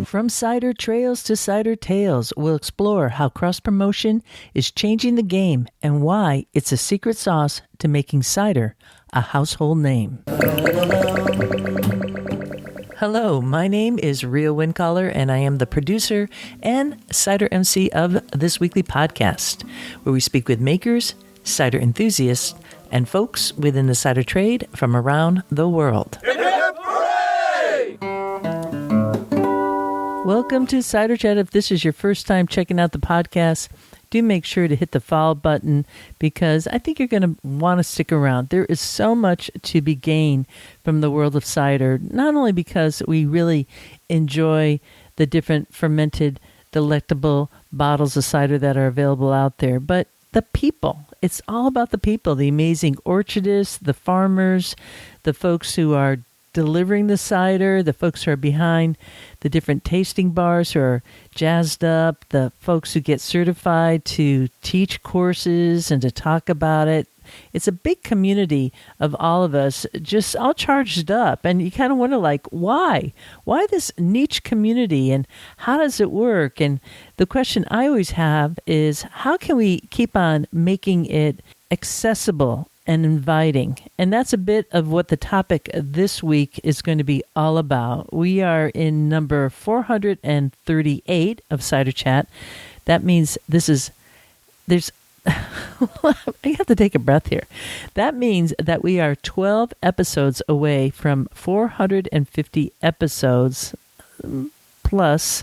From cider trails to cider tales, we'll explore how cross-promotion is changing the game and why it's a secret sauce to making cider a household name. Hello, my name is Ria Windcaller, and I am the producer and cider MC of this weekly podcast, where we speak with makers, cider enthusiasts, and folks within the cider trade from around the world. Hip, hip, hooray! Welcome to Cider Chat. If this is your first time checking out the podcast, do make sure to hit the follow button because I think you're going to want to stick around. There is so much to be gained from the world of cider, not only because we really enjoy the different fermented, delectable bottles of cider that are available out there, but the people. It's all about the people, the amazing orchardists, the farmers, the folks who are delivering the cider, the folks who are behind the different tasting bars who are jazzed up, the folks who get certified to teach courses and to talk about it. It's a big community of all of us just all charged up. And you kind of wonder, like, why? Why this niche community and how does it work? And the question I always have is, how can we keep on making it accessible and inviting? And that's a bit of what the topic this week is going to be all about. We are in number 438 of Cider Chat. That means there's I have to take a breath here. That means that we are 12 episodes away from 450 episodes plus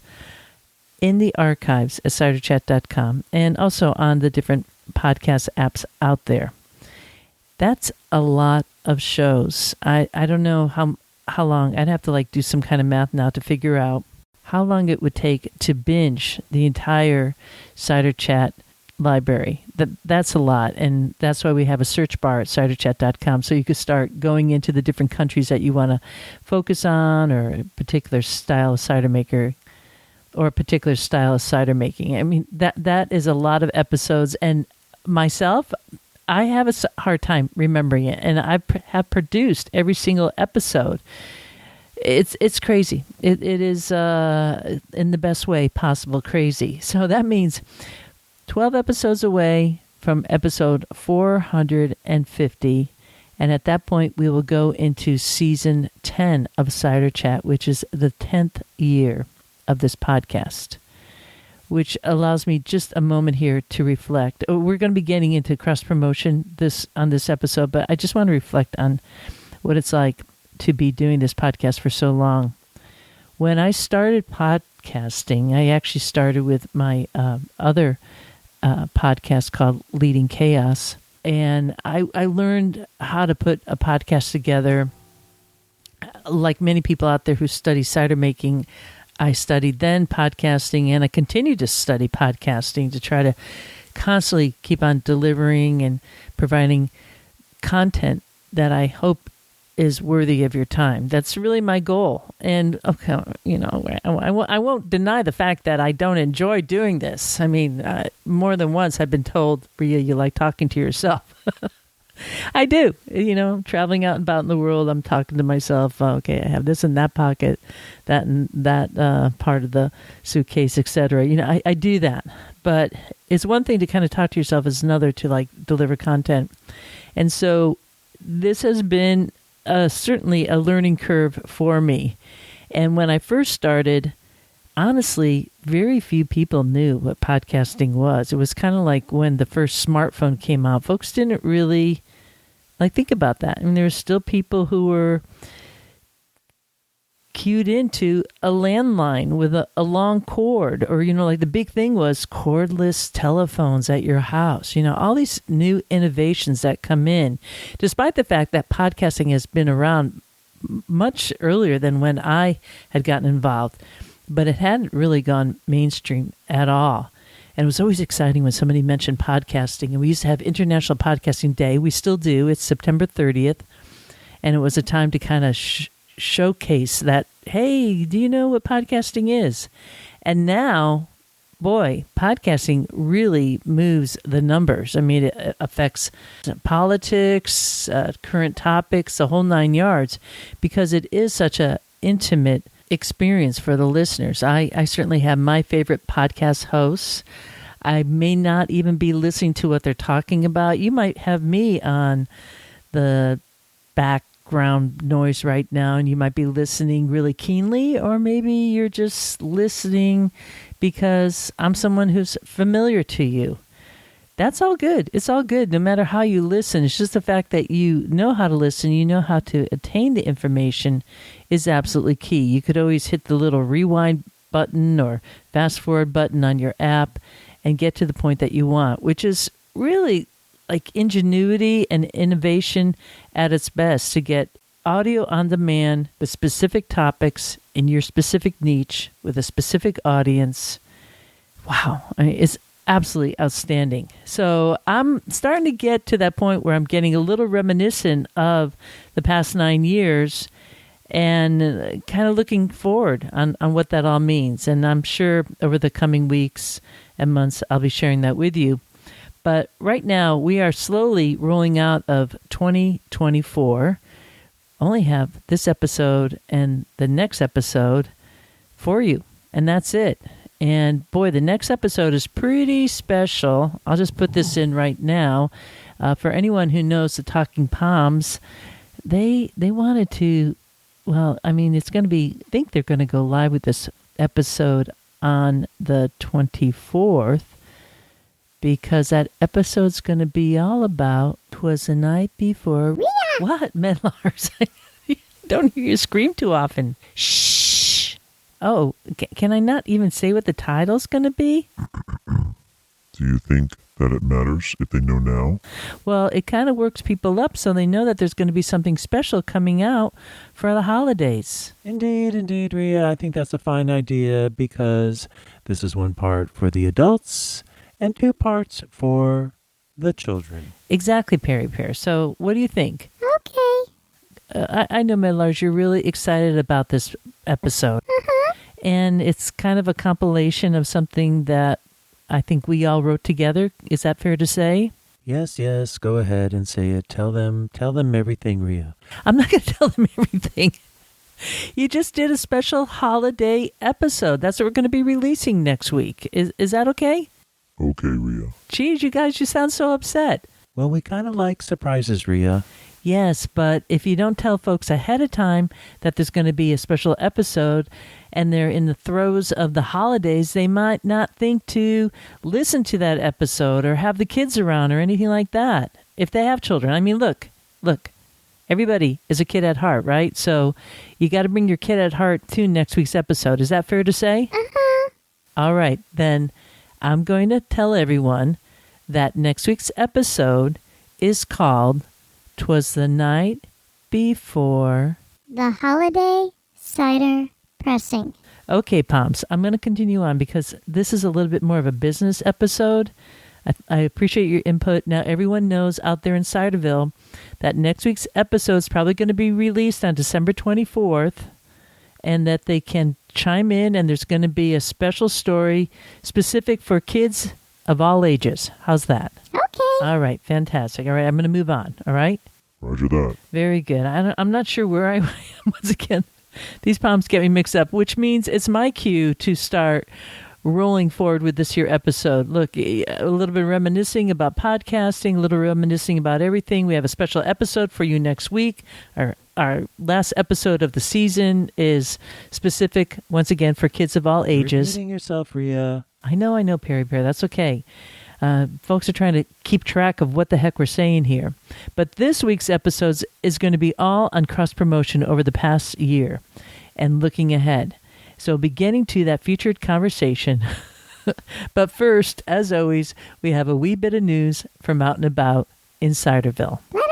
in the archives at ciderchat.com and also on the different podcast apps out there. That's a lot of shows. I don't know how long. I'd have to do some kind of math now to figure out how long it would take to binge the entire Cider Chat library. That's a lot, and that's why we have a search bar at ciderchat.com, so you could start going into the different countries that you want to focus on, or a particular style of cider maker, or a particular style of cider making. I mean, that is a lot of episodes, and myself, I have a hard time remembering it, and I have produced every single episode. It's crazy. It is in the best way possible crazy. So that means 12 episodes away from episode 450, and at that point we will go into season 10 of Cider Chat, which is the 10th year of this podcast, which allows me just a moment here to reflect. We're going to be getting into cross-promotion on this episode, but I just want to reflect on what it's like to be doing this podcast for so long. When I started podcasting, I actually started with my other podcast called Leading Chaos, and I learned how to put a podcast together. Like many people out there who study cider making, I studied then podcasting, and I continue to study podcasting to try to constantly keep on delivering and providing content that I hope is worthy of your time. That's really my goal. And okay, I won't deny the fact that I don't enjoy doing this. I mean, more than once I've been told, Ria, you like talking to yourself. I do. Traveling out and about in the world, I'm talking to myself. Okay, I have this in that pocket, that and that part of the suitcase, etc. I do that. But it's one thing to kind of talk to yourself. It's another to deliver content. And so this has been certainly a learning curve for me. And when I first started, honestly, very few people knew what podcasting was. It was kind of like when the first smartphone came out. Folks didn't really think about that. I mean, there were still people who were cued into a landline with a long cord, or the big thing was cordless telephones at your house. All these new innovations that come in, despite the fact that podcasting has been around much earlier than when I had gotten involved, but it hadn't really gone mainstream at all. And it was always exciting when somebody mentioned podcasting. And we used to have International Podcasting Day. We still do. It's September 30th. And it was a time to kind of showcase that, hey, do you know what podcasting is? And now, boy, podcasting really moves the numbers. I mean, it affects politics, current topics, the whole nine yards, because it is such a intimate experience for the listeners. I certainly have my favorite podcast hosts. I may not even be listening to what they're talking about. You might have me on the background noise right now, and you might be listening really keenly, or maybe you're just listening because I'm someone who's familiar to you. That's all good. It's all good, no matter how you listen. It's just the fact that you know how to listen, you know how to attain the information is absolutely key. You could always hit the little rewind button or fast forward button on your app and get to the point that you want, which is really like ingenuity and innovation at its best, to get audio on demand with specific topics in your specific niche with a specific audience. Wow. I mean, it's absolutely outstanding. So I'm starting to get to that point where I'm getting a little reminiscent of the past 9 years and kind of looking forward on what that all means. And I'm sure over the coming weeks and months, I'll be sharing that with you. But right now, we are slowly rolling out of 2024. Only have this episode and the next episode for you, and that's it. And boy, the next episode is pretty special. I'll just put this in right now. For anyone who knows the Talking Palms, they wanted to, well, I mean, it's going to be, I think they're going to go live with this episode on the 24th, because that episode's going to be all about, 'twas the night before. What, Medlars? Don't hear you scream too often. Shh. Oh, can I not even say what the title's going to be? Do you think that it matters if they know now? Well, it kind of works people up so they know that there's going to be something special coming out for the holidays. Indeed, Rhea. I think that's a fine idea, because this is one part for the adults and 2 parts for the children. Exactly, Perry Pear. So what do you think? Okay. I know, Medlars, you're really excited about this episode. And it's kind of a compilation of something that I think we all wrote together. Is that fair to say? Yes, go ahead and say it. Tell them everything, Rhea. I'm not going to tell them everything. You just did a special holiday episode. That's what we're going to be releasing next week. Is that okay? Okay, Rhea. Geez, you guys, you sound so upset. Well, we kind of like surprises, Rhea. Yes, but if you don't tell folks ahead of time that there's going to be a special episode and they're in the throes of the holidays, they might not think to listen to that episode or have the kids around or anything like that. If they have children. I mean, look, everybody is a kid at heart, right? So you got to bring your kid at heart to next week's episode. Is that fair to say? All right, then I'm going to tell everyone that next week's episode is called 'Twas the Night Before The Holiday Cider Pressing. Okay, Poms, I'm going to continue on because this is a little bit more of a business episode. I appreciate your input. Now, everyone knows out there in Ciderville that next week's episode is probably going to be released on December 24th, and that they can chime in, and there's going to be a special story specific for kids of all ages. How's that? Okay. All right, fantastic. All right, I'm going to move on. All right? Roger that. Very good. I'm not sure where I am once again. These palms get me mixed up, which means it's my cue to start rolling forward with this here episode. Look, a little bit reminiscing about podcasting, a little reminiscing about everything. We have a special episode for you next week. Our last episode of the season is specific, once again, for kids of all ages. Repeating yourself, Rhea. I know, Perry Bear. That's okay. Folks are trying to keep track of what the heck we're saying here. But this week's episode is going to be all on cross-promotion over the past year and looking ahead. So beginning to that featured conversation. But first, as always, we have a wee bit of news from out and about in Ciderville. Let it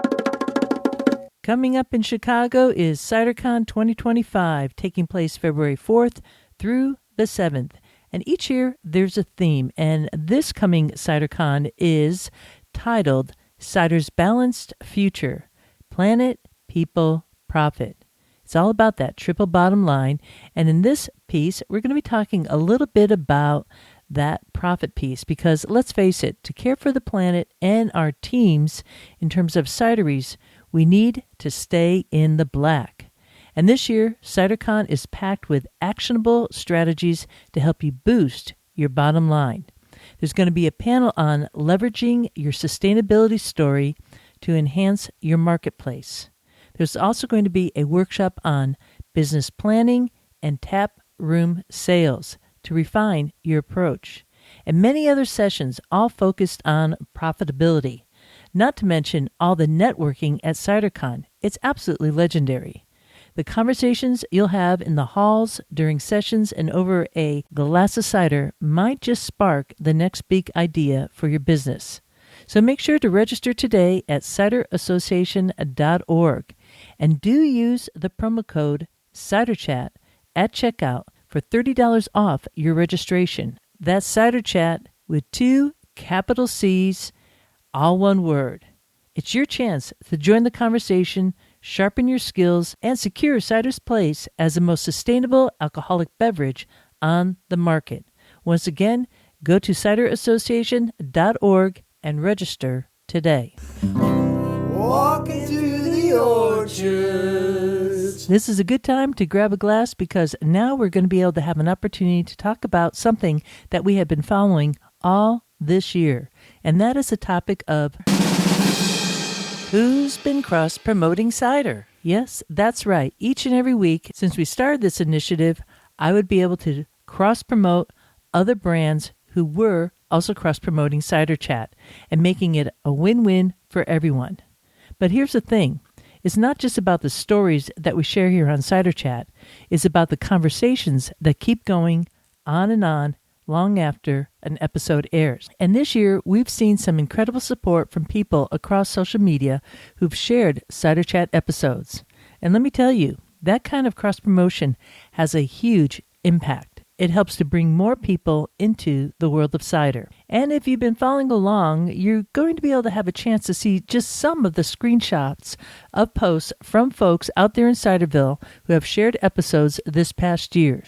roll. Coming up in Chicago is CiderCon 2025, taking place February 4th through the 7th. And each year there's a theme, and this coming CiderCon is titled Cider's Balanced Future, Planet, People, Profit. It's all about that triple bottom line, and in this piece we're going to be talking a little bit about that profit piece, because let's face it, to care for the planet and our teams in terms of cideries, we need to stay in the black. And this year, CiderCon is packed with actionable strategies to help you boost your bottom line. There's going to be a panel on leveraging your sustainability story to enhance your marketplace. There's also going to be a workshop on business planning and tap room sales to refine your approach, and many other sessions all focused on profitability, not to mention all the networking at CiderCon. It's absolutely legendary. The conversations you'll have in the halls during sessions and over a glass of cider might just spark the next big idea for your business. So make sure to register today at ciderassociation.org and do use the promo code CiderChat at checkout for $30 off your registration. That's Cider Chat with 2 capital C's, all one word. It's your chance to join the conversation, sharpen your skills, and secure cider's place as the most sustainable alcoholic beverage on the market. Once again, go to ciderassociation.org and register today. Walking through the orchards. This is a good time to grab a glass because now we're going to be able to have an opportunity to talk about something that we have been following all this year, and that is the topic of who's been cross-promoting cider. Yes, that's right. Each and every week since we started this initiative, I would be able to cross-promote other brands who were also cross-promoting Cider Chat and making it a win-win for everyone. But here's the thing. It's not just about the stories that we share here on Cider Chat. It's about the conversations that keep going on and on long after an episode airs. And this year, we've seen some incredible support from people across social media who've shared Cider Chat episodes. And let me tell you, that kind of cross-promotion has a huge impact. It helps to bring more people into the world of cider. And if you've been following along, you're going to be able to have a chance to see just some of the screenshots of posts from folks out there in Ciderville who have shared episodes this past year.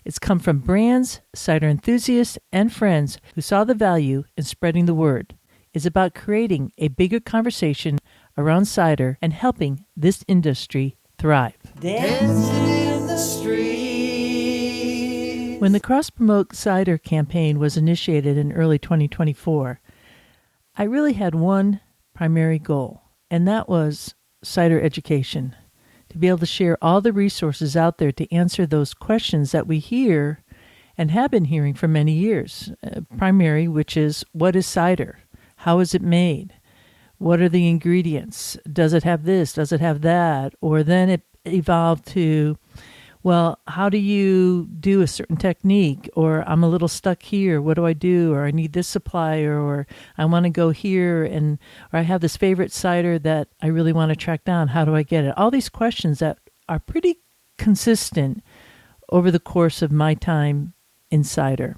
It's come from brands, cider enthusiasts, and friends who saw the value in spreading the word. It's about creating a bigger conversation around cider and helping this industry thrive. Dancing in the street. When the Cross Promote Cider campaign was initiated in early 2024, I really had one primary goal, and that was cider education. To be able to share all the resources out there to answer those questions that we hear and have been hearing for many years. Primary, which is, what is cider? How is it made? What are the ingredients? Does it have this? Does it have that? Or then it evolved to, well, how do you do a certain technique? Or I'm a little stuck here. What do I do? Or I need this supplier, or I want to go here, or I have this favorite cider that I really want to track down. How do I get it? All these questions that are pretty consistent over the course of my time in cider.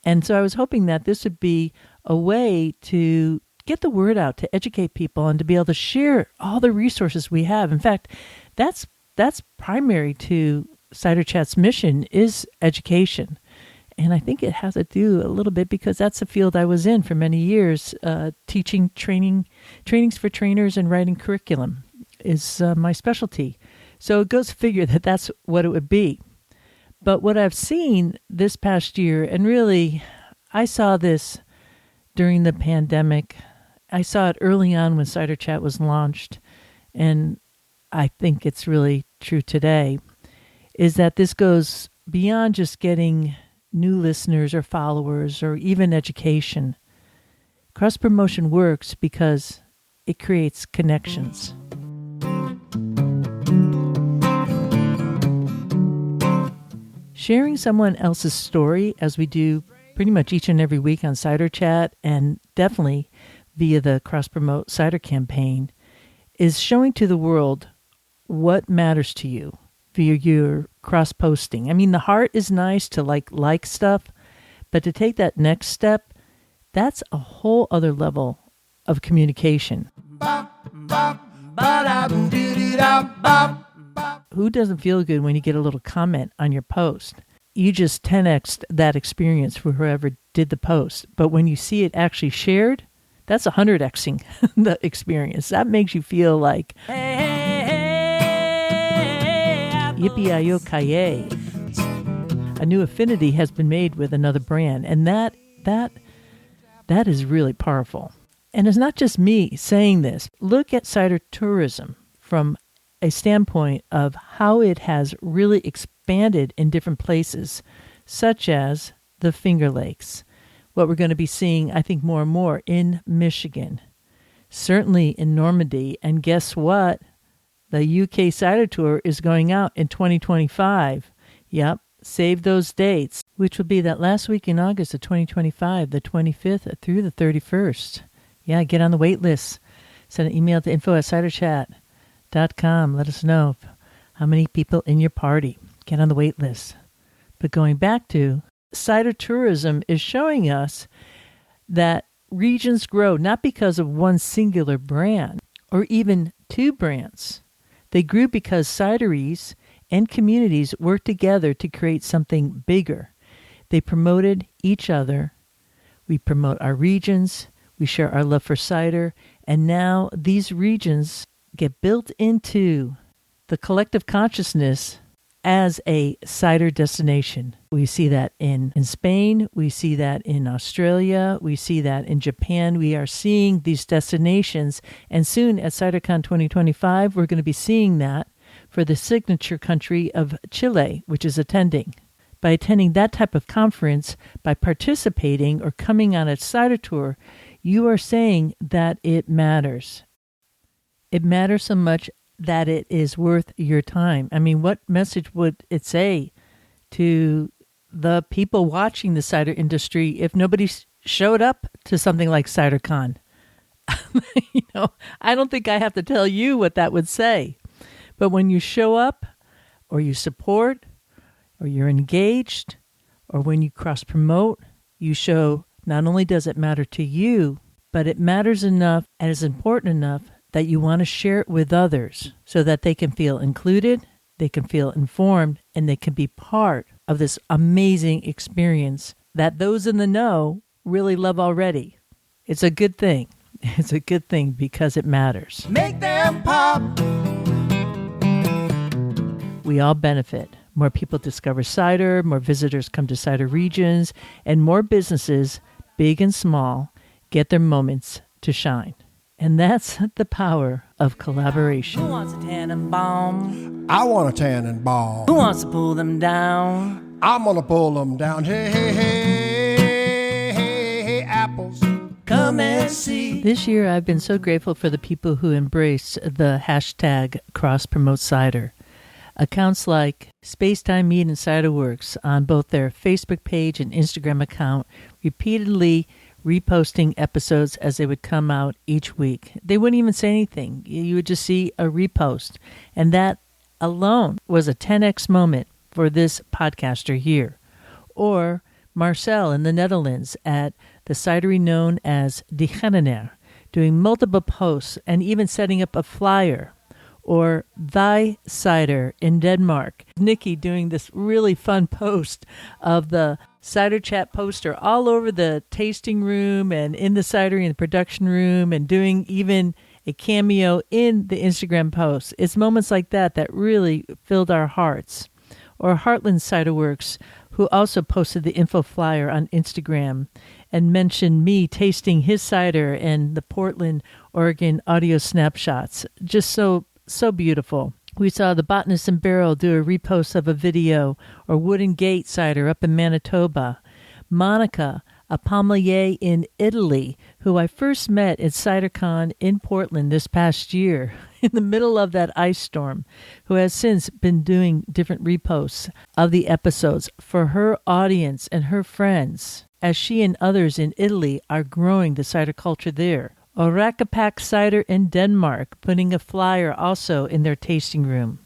And so I was hoping that this would be a way to get the word out, to educate people, and to be able to share all the resources we have. In fact, that's primary to Cider Chat's mission, is education. And I think it has to do a little bit because that's a field I was in for many years. Teaching trainings for trainers and writing curriculum is my specialty. So it goes to figure that that's what it would be. But what I've seen this past year, and really I saw this during the pandemic, I saw it early on when Cider Chat was launched, and I think it's really true today, is that this goes beyond just getting new listeners or followers or even education. Cross-promotion works because it creates connections. Sharing someone else's story, as we do pretty much each and every week on Cider Chat, and definitely via the Cross-Promote Cider campaign, is showing to the world what matters to you via your cross-posting. I mean, the heart is nice to like stuff, but to take that next step, that's a whole other level of communication. Who doesn't feel good when you get a little comment on your post? You just 10x'd that experience for whoever did the post. But when you see it actually shared, that's 100xing the experience. That makes you feel like, hey, Yippee-yi-yo-ki-yay. A new affinity has been made with another brand, and that is really powerful. And it's not just me saying this. Look at cider tourism from a standpoint of how it has really expanded in different places, such as the Finger Lakes. What we're going to be seeing, I think, more and more in Michigan, certainly in Normandy. And guess what? The UK Cider Tour is going out in 2025. Yep, save those dates, which will be that last week in August of 2025, the 25th through the 31st. Yeah, get on the wait list. Send an email to info@ciderchat.com. Let us know how many people in your party. Get on the wait list. But going back to cider tourism is showing us that regions grow not because of one singular brand or even two brands. They grew because cideries and communities worked together to create something bigger. They promoted each other. We promote our regions. We share our love for cider. And now these regions get built into the collective consciousness as a cider destination. We see that in Spain. We see that in Australia. We see that in Japan. We are seeing these destinations. And soon at CiderCon 2025, we're going to be seeing that for the signature country of Chile, which is attending. By attending that type of conference, by participating or coming on a cider tour, you are saying that it matters. It matters so much that it is worth your time. I mean, what message would it say to the people watching the cider industry if nobody showed up to something like CiderCon? I don't think I have to tell you what that would say. But when you show up, or you support, or you're engaged, or when you cross-promote, you show not only does it matter to you, but it matters enough and is important enough that you want to share it with others so that they can feel included, they can feel informed, and they can be part of this amazing experience that those in the know really love already. It's a good thing. It's a good thing because it matters. Make them pop. We all benefit. More people discover cider, more visitors come to cider regions, and more businesses, big and small, get their moments to shine. And that's the power of collaboration. Who wants a Tannenbaum? I want a Tannenbaum. Who wants to pull them down? I'm gonna pull them down. Hey, hey, hey, hey, hey, apples. Come and see. This year, I've been so grateful for the people who embraced the hashtag #CrossPromoteCider. Accounts like Spacetime Meat and Cider Works on both their Facebook page and Instagram account repeatedly reposting episodes as they would come out each week. They wouldn't even say anything. You would just see a repost. And that alone was a 10x moment for this podcaster here. Or Marcel in the Netherlands at the cidery known as De Gennenaar, doing multiple posts and even setting up a flyer. Or Thy Cider in Denmark. Nikki doing this really fun post of the Cider Chat poster all over the tasting room and in the cidery and the production room, and doing even a cameo in the Instagram post. It's moments like that that really filled our hearts. Or Heartland Cider Works, who also posted the info flyer on Instagram and mentioned me tasting his cider and the Portland, Oregon audio snapshots. Just so beautiful. We saw the Botanist and Barrel do a repost of a video, or Wooden Gate Cider up in Manitoba. Monica, a palmelier in Italy, who I first met at CiderCon in Portland this past year, in the middle of that ice storm, who has since been doing different reposts of the episodes for her audience and her friends, as she and others in Italy are growing the cider culture there. Orakapak Cider in Denmark, putting a flyer also in their tasting room.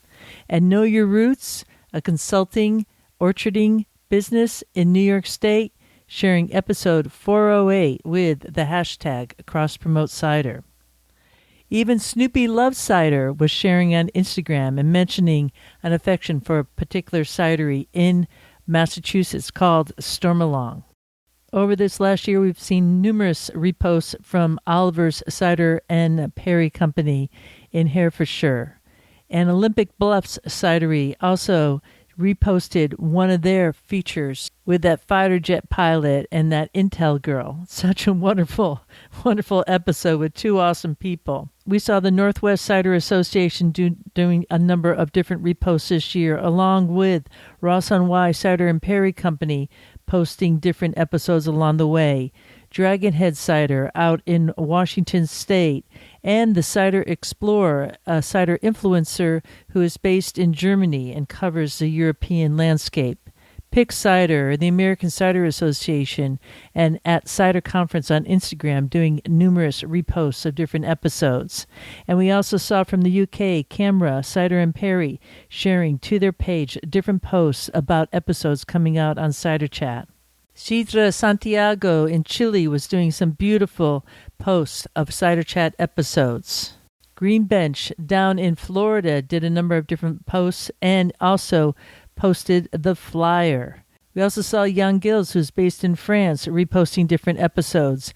And Know Your Roots, a consulting, orcharding business in New York State, sharing episode 408 with the hashtag #CrossPromoteCider. Even Snoopy Loves Cider was sharing on Instagram and mentioning an affection for a particular cidery in Massachusetts called Stormalong. Over this last year, we've seen numerous reposts from Oliver's Cider and Perry Company in Herefordshire. And Olympic Bluffs Cidery also reposted one of their features with that fighter jet pilot and that Intel girl. Such a wonderful, wonderful episode with two awesome people. We saw the Northwest Cider Association doing a number of different reposts this year, along with Ross on Y Cider and Perry Company posting different episodes along the way. Dragonhead Cider out in Washington State, and the Cider Explorer, a cider influencer who is based in Germany and covers the European landscape. Pick Cider, the American Cider Association, and at Cider Conference on Instagram doing numerous reposts of different episodes. And we also saw from the UK, Camera, Cider and Perry sharing to their page different posts about episodes coming out on Cider Chat. Cider Santiago in Chile was doing some beautiful posts of Cider Chat episodes. Green Bench down in Florida did a number of different posts and also posted the flyer. We also saw Jan Gilles, who's based in France, reposting different episodes.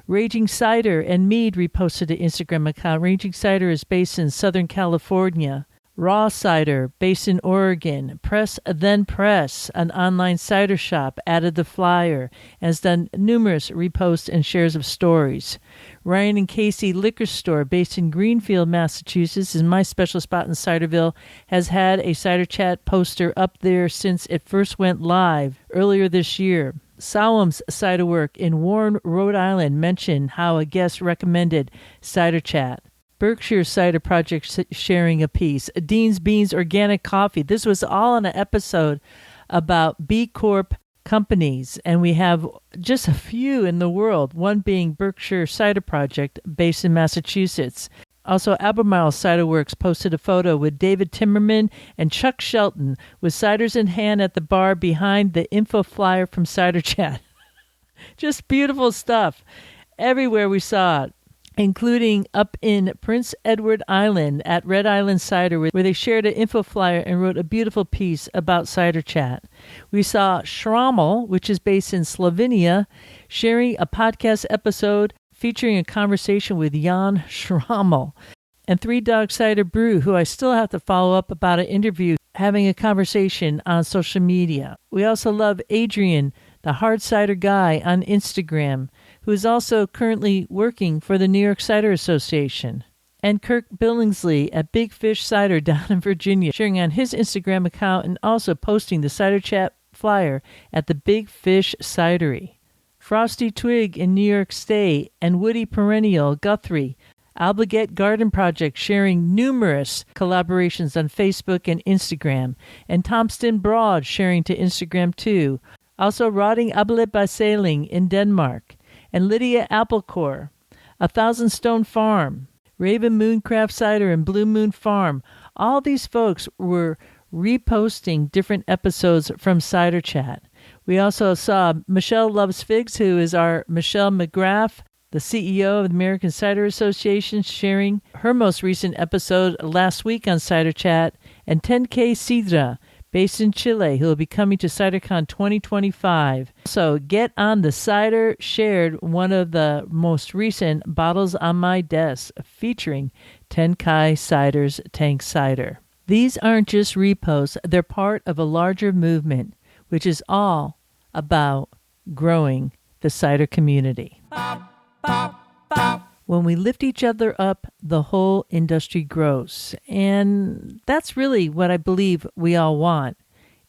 Raging Cider and Mead reposted an Instagram account. Raging Cider is based in Southern California. Raw Cider, based in Oregon. Press Then Press, an online cider shop, added the flyer and has done numerous reposts and shares of stories. Ryan and Casey Liquor Store, based in Greenfield, Massachusetts, is my special spot in Ciderville, has had a Cider Chat poster up there since it first went live earlier this year. Sawam's Cider Work in Warren, Rhode Island mentioned how a guest recommended Cider Chat. Berkshire Cider Project sharing a piece. Dean's Beans Organic Coffee. This was all on an episode about B Corp companies, and we have just a few in the world, one being Berkshire Cider Project, based in Massachusetts. Also, Albemarle Cider Works posted a photo with David Timmerman and Chuck Shelton with ciders in hand at the bar behind the info flyer from Cider Chat. Just beautiful stuff. Everywhere we saw it, including up in Prince Edward Island at Red Island Cider, where they shared an info flyer and wrote a beautiful piece about Cider Chat. We saw Schrammel, which is based in Slovenia, sharing a podcast episode featuring a conversation with Jan Schrammel. And Three Dog Cider Brew, who I still have to follow up about an interview, having a conversation on social media. We also love Adrian, the hard cider guy on Instagram, who is also currently working for the New York Cider Association. And Kirk Billingsley at Big Fish Cider down in Virginia, sharing on his Instagram account and also posting the Cider Chat flyer at the Big Fish Cidery. Frosty Twig in New York State and Woody Perennial Guthrie, Obligate Garden Project, sharing numerous collaborations on Facebook and Instagram, and Thompson Broad sharing to Instagram too. Also Rotting Ablet by Sailing in Denmark, and Lydia Applecore, A Thousand Stone Farm, Raven Mooncraft Cider and Blue Moon Farm. All these folks were reposting different episodes from Cider Chat. We also saw Michelle Loves Figs, who is our Michelle McGrath, the CEO of the American Cider Association, sharing her most recent episode last week on Cider Chat, and 10K Sidra, based in Chile, who will be coming to CiderCon 2025. So Get on the Cider shared one of the most recent Bottles on My Desk featuring Tenkai Cider's Tank Cider. These aren't just reposts, they're part of a larger movement, which is all about growing the cider community. When we lift each other up, the whole industry grows. And that's really what I believe we all want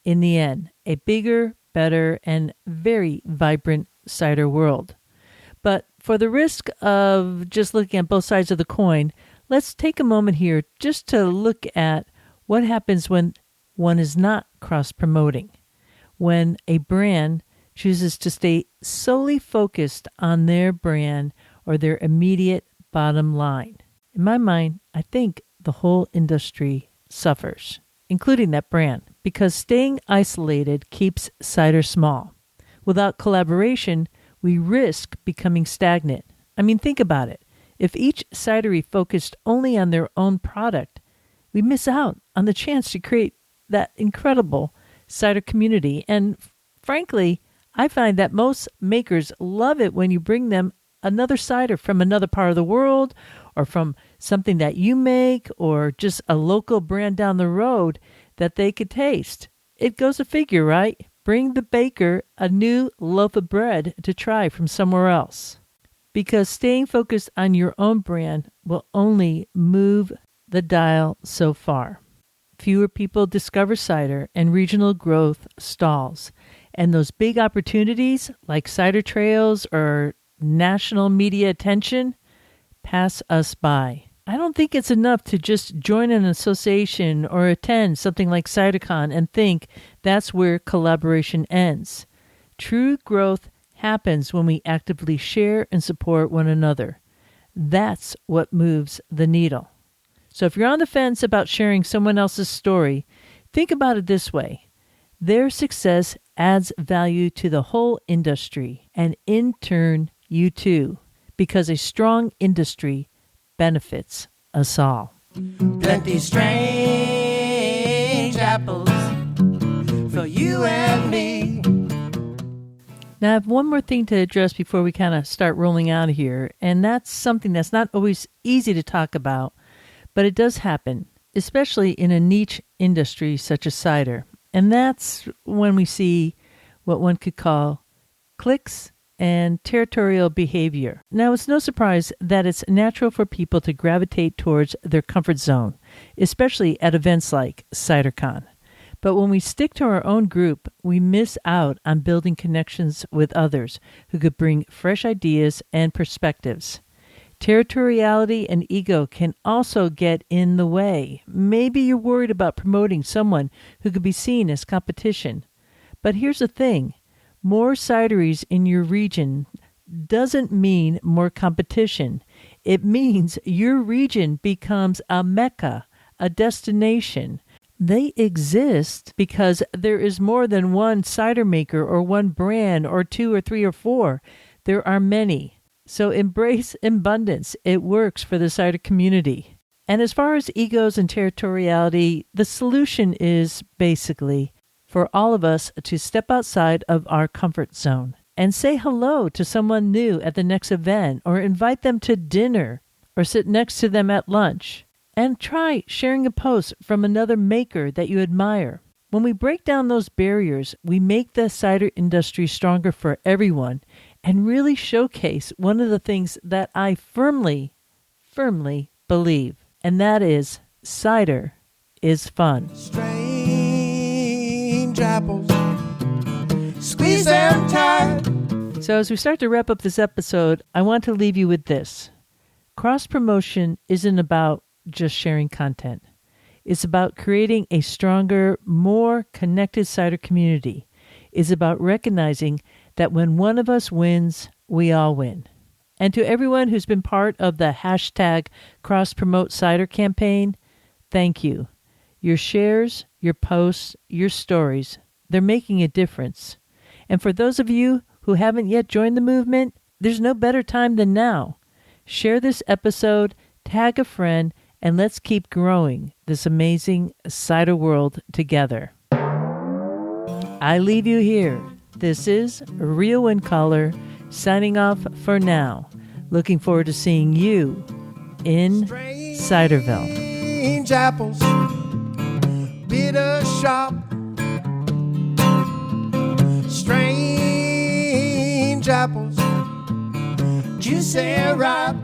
in the end. A bigger, better, and very vibrant cider world. But for the risk of just looking at both sides of the coin, let's take a moment here just to look at what happens when one is not cross-promoting. When a brand chooses to stay solely focused on their brand or their immediate bottom line. In my mind, I think the whole industry suffers, including that brand, because staying isolated keeps cider small. Without collaboration, we risk becoming stagnant. I mean, think about it. If each cidery focused only on their own product, we miss out on the chance to create that incredible cider community. And frankly, I find that most makers love it when you bring them another cider from another part of the world or from something that you make or just a local brand down the road that they could taste. It goes a figure, right? Bring the baker a new loaf of bread to try from somewhere else. Because staying focused on your own brand will only move the dial so far. Fewer people discover cider and regional growth stalls. And those big opportunities like cider trails or national media attention pass us by. I don't think it's enough to just join an association or attend something like CiderCon and think that's where collaboration ends. True growth happens when we actively share and support one another. That's what moves the needle. So if you're on the fence about sharing someone else's story, think about it this way. Their success adds value to the whole industry, and in turn, you too, because a strong industry benefits us all. Plenty strange apples for you and me. Now, I have one more thing to address before we kind of start rolling out of here, and that's something that's not always easy to talk about, but it does happen, especially in a niche industry such as cider. And that's when we see what one could call cliques and territorial behavior. Now, it's no surprise that it's natural for people to gravitate towards their comfort zone, especially at events like CiderCon. But when we stick to our own group, we miss out on building connections with others who could bring fresh ideas and perspectives. Territoriality and ego can also get in the way. Maybe you're worried about promoting someone who could be seen as competition. But here's the thing. More cideries in your region doesn't mean more competition. It means your region becomes a mecca, a destination. They exist because there is more than one cider maker or one brand or two or three or four. There are many. So embrace abundance. It works for the cider community. And as far as egos and territoriality, the solution is basically for all of us to step outside of our comfort zone and say hello to someone new at the next event or invite them to dinner or sit next to them at lunch. And try sharing a post from another maker that you admire. When we break down those barriers, we make the cider industry stronger for everyone and really showcase one of the things that I firmly believe, and that is cider is fun. Strange apples, squeeze them tight. So as we start to wrap up this episode, I want to leave you with this. Cross-promotion isn't about just sharing content. It's about creating a stronger, more connected cider community. It's about recognizing that when one of us wins, we all win. And to everyone who's been part of the hashtag Cross-Promote Cider campaign, thank you. Your shares, your posts, your stories, they're making a difference. And for those of you who haven't yet joined the movement, there's no better time than now. Share this episode, tag a friend, and let's keep growing this amazing cider world together. I leave you here. This is Rio and Collar signing off for now. Looking forward to seeing you in Ciderville. Strange apples, bitter sharp. Strange apples, juicy ripe.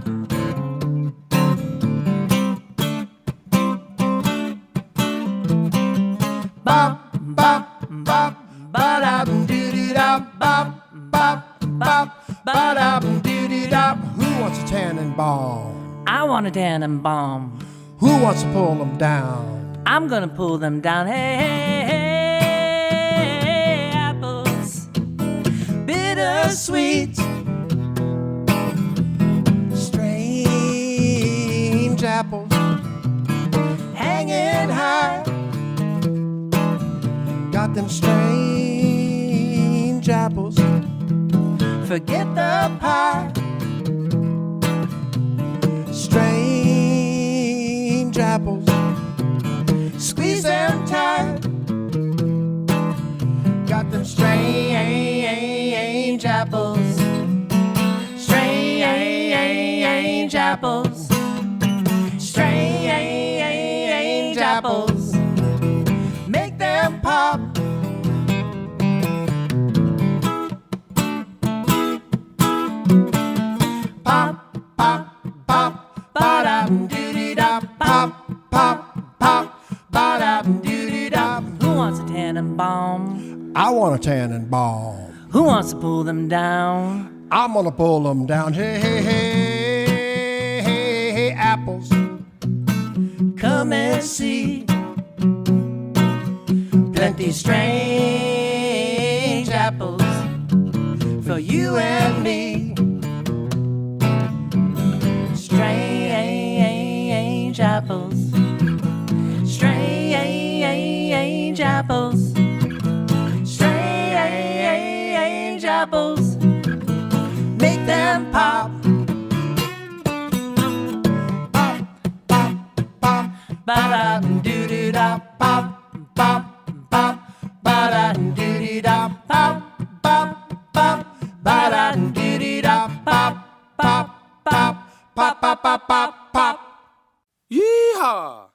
Bop, bop, bop, ba-da-doo-doo-da, bop, bop, bop, ba-da-doo-doo-da. Who wants a tannenbaum? I want a tannenbaum. Who wants to pull them down? I'm gonna pull them down. Hey, hey, hey, apples, bittersweet. Strange apples, hanging high. Got them strange apples. Forget the pie. Strange apples, squeeze them tight. Got them strange apples. Strange apples, pop. Pop, pop, pop, ba-dum-doo-dee-da. Pop, pop, pop, ba-dum-doo-dee-da. Who wants a tannenbaum? I want a tannenbaum. Who wants to pull them down? I'm gonna pull them down. Hey, hey, hey, hey, hey, apples. Come and see plenty strange apples for you and me. Strange apples. Strange apples. Strange apples. Make them pop. Pop, pop, pop. Ba-da-doo-doo-da. Pop, pop, pop. Ba-da-doo-doo-da. Pop, pop, pop. Ba-da-doo-doo-da. Pop, pop, pop. Pop, pop, pop, pop, pop. Yeehaw!